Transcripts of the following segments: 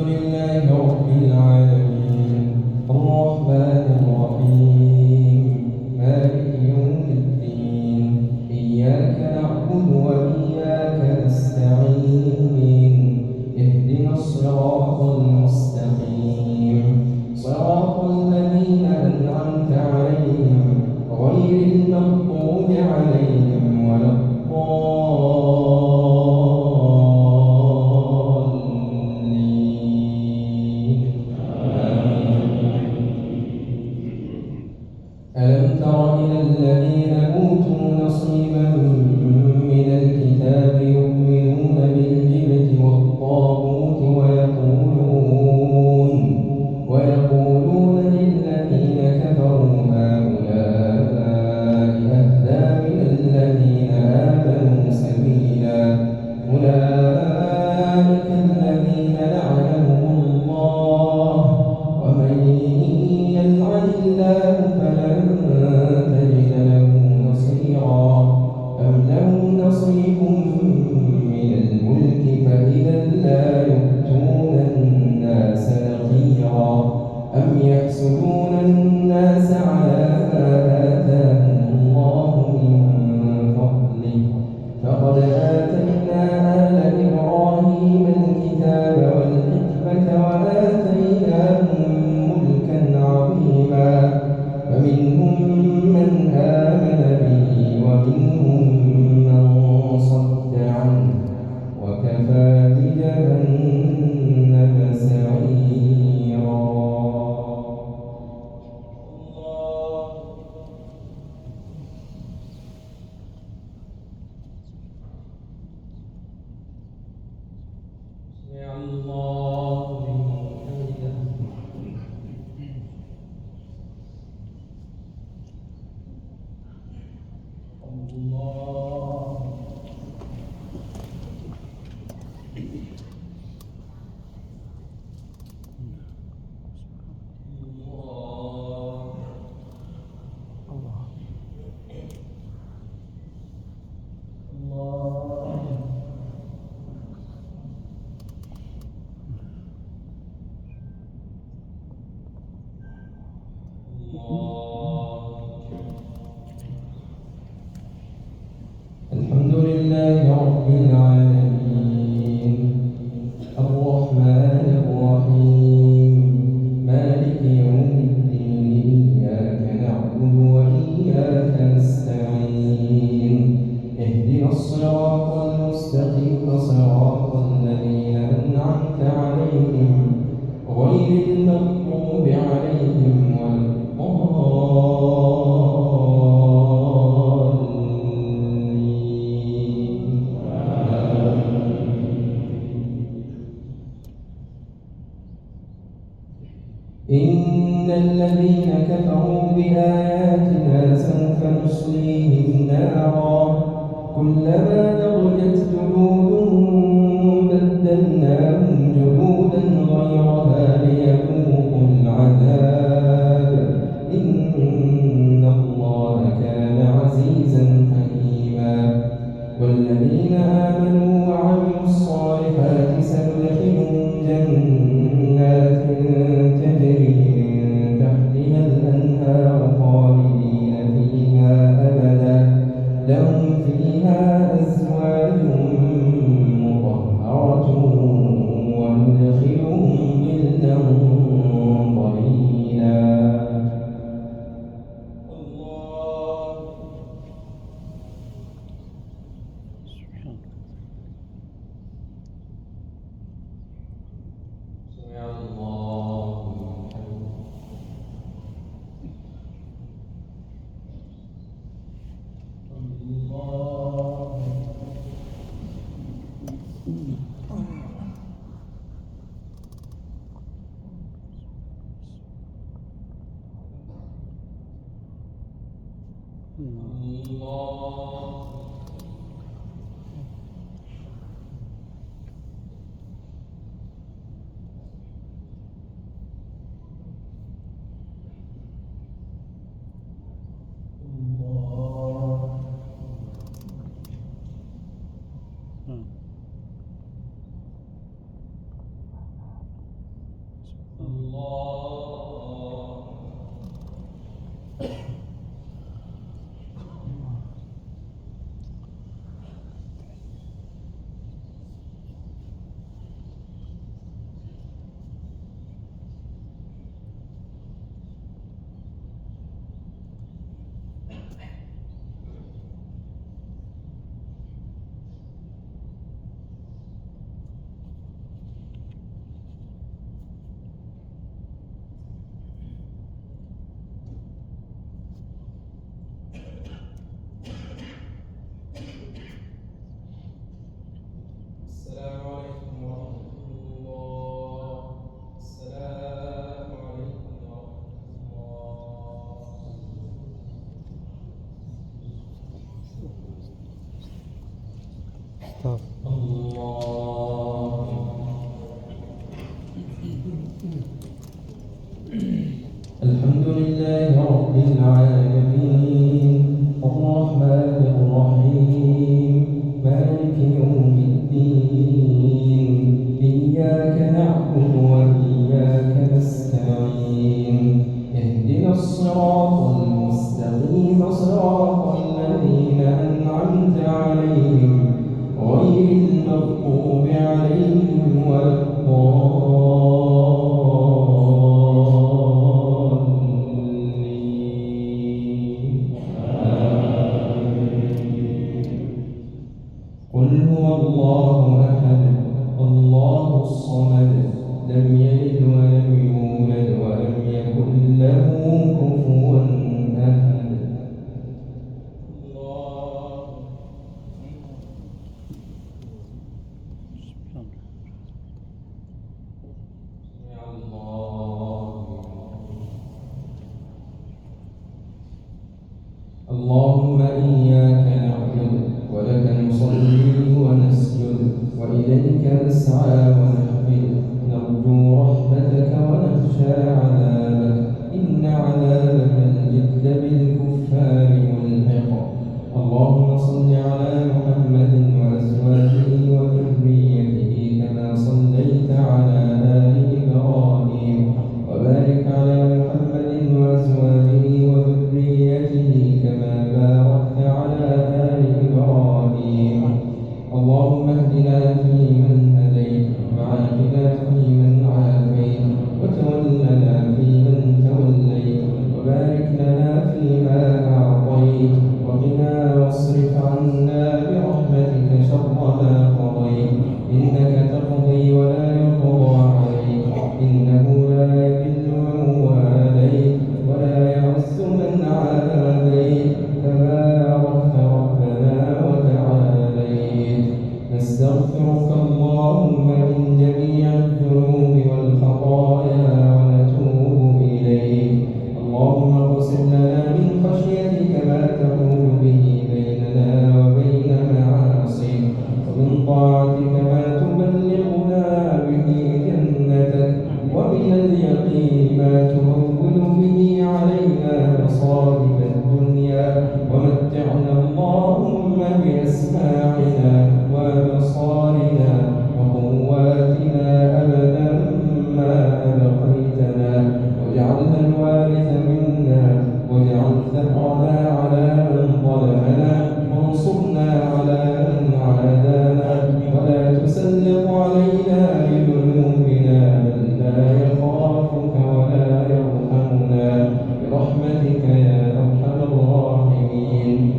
لله رب العالمين الرحمن الرحيم مالك يوم الدين إياك نعبد وإياك نستعين اهدنا الصراط المستقيم صراط الذين أنعمت عليهم غير المغضوب عليهم ولا الضالين. ألم تر إلى الذين أوتوا نصيبا من الكتاب يؤمنون بالجبت والطاغوت ويقولون للذين كفروا هؤلاء أهدى من الذين آمنوا سبيلا أولئك الذين لعنهم الله ومن يلعن الله فلن تجد له نصيرا أم لهم نصيب من الملك فإذا لا يؤتون الناس نقيرا أم يحسدون الناس على ما آتاهم الله من فضله فقد آتينا آل إبراهيم الكتاب والحكمة وآتيناهم ملكا عظيما فمنهم من آمن به ومنهم من صد عنه وكفى بجهنم سعيرا. سمع الله لمن حمده. الله الحمد لله رب العالمين الرحمن الرحيم مالك يوم الدين إياك نعبد وإياك نستعين اهدنا الصراط المستقيم صراط الذين أنعمت عليهم غير المغضوب عليهم ولا إن الذين كفروا بآياتنا سوف نصليهم نارا كلما نضجت جلودهم بدلناهم جلودا غيرها ليذوقوا العذاب إن الله كان عزيزا حكيما. والذين آمنوا وعملوا الصالحات سندخلهم جنات تجري من تحتها الأنهار خالدين فيها أبدا لهم فيها أزواج مطهرة وندخلهم ظلا ظليلا. سمع الله لمن حمده. الله الحمد لله رب العالمين الرحمن الرحيم مالك يوم الدين إياك نعبد وإياك نستعين اهدنا الصراط المستقيم صراط الذين أنعمت عليهم غير المغضوب عليهم ولا قل هو الله أحد الله الصمد لم يلد ولم يولد ولم يكن له كفوا أحد اللهم إياك نعبد ولك نصلي ونسجد وإليك نسعى ونحفد نرجو رحمتك ونخشى عذابك إن عذابك الجد بالكفار ملحق اللهم صل على محمد وأزواجه وذريته كما صليت على آل إبراهيم وبارك على محمد وأزواجه وذريته كما باركت على آل إبراهيم اللهم اهدنا فيمن هديت وعافنا فيمن عافيت وتولنا فيمن توليت وبارك لنا فيما أعطيت وقنا واصرف عنا برحمتك شر ما قضيت إنك تقضي ولا يقضى عليك إنه لا يذل من واليت ولا يعز من عاديت تباركت ربنا وتعاليت نستغفرك اللهم من جميع الذنوب والخطايا ونتوب إليك اللهم اقسم لنا من خشيتك ما تحول به بيننا وبين معاصيك ومن طاعتك ما تبلغنا به جنتك ومن اليقين ما تهون به علينا مصائب الدنيا ومتعنا اللهم بأسماعنا وأبصارنا وقواتنا أبدا ما أبقيتنا واجعلنا الوارث منا واجعل ثأرنا على من ظلمنا وانصرنا على من عادانا ولا تسلط علينا بذنوبنا من لا يخافك ولا يرحمنا برحمتك يا أرحم الراحمين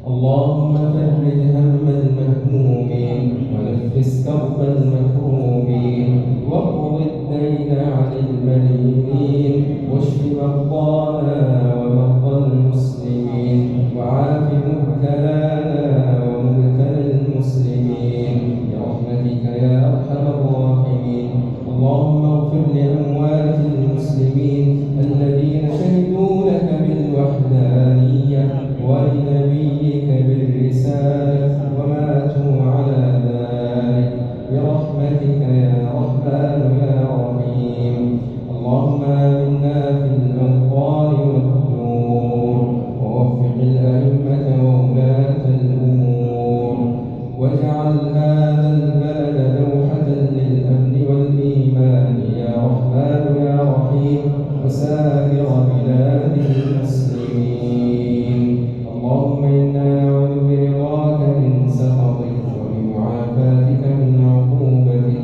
اللهم فرج هم المهمومين ونفس كرب المكروبين واقض الدين عن المدينين واشف مرضانا ومرضى المسلمين وعاف مبتلانا ومبتلى المسلمين برحمتك يا أرحم الراحمين اللهم اغفر لأموات المسلمين الذين شهدوا لك بالوحدانية ولنبيك بالرسالة وماتوا على ذلك برحمتك يا رحمن يا رحيم اللهم آمنا في الأوطان والدور ووفق الأئمة وولاة الأمور واجعل هذا البلد لوحة للأمن والإيمان يا رحمن يا رحيم وسائر بلاد المسلمين اللهم إنا نعوذ برضاك من سخطك وبمعافاتك من عقوبتك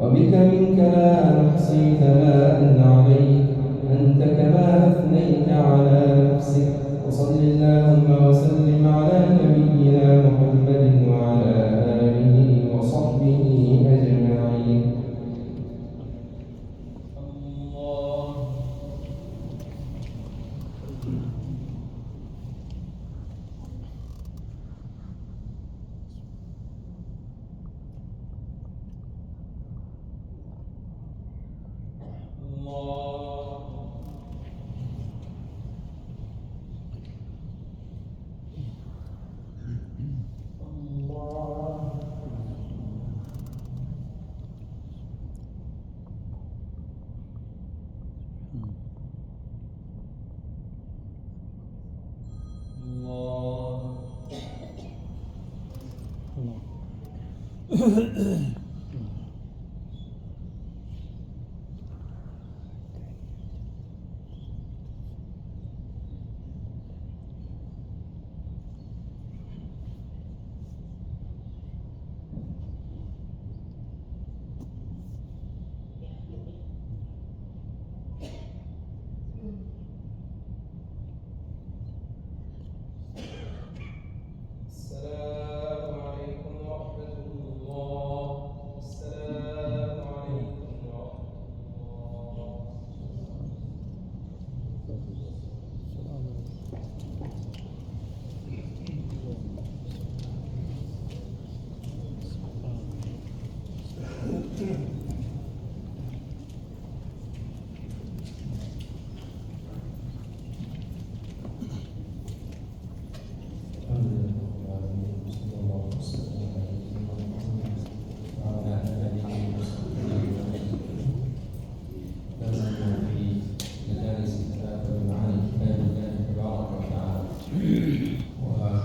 وبك منك لا نحصي ثناء عليك أنت كما أثنيت على نفسك وصل اللهم وسلم على نبينا محمد وعلى آله وصحبه أجمعين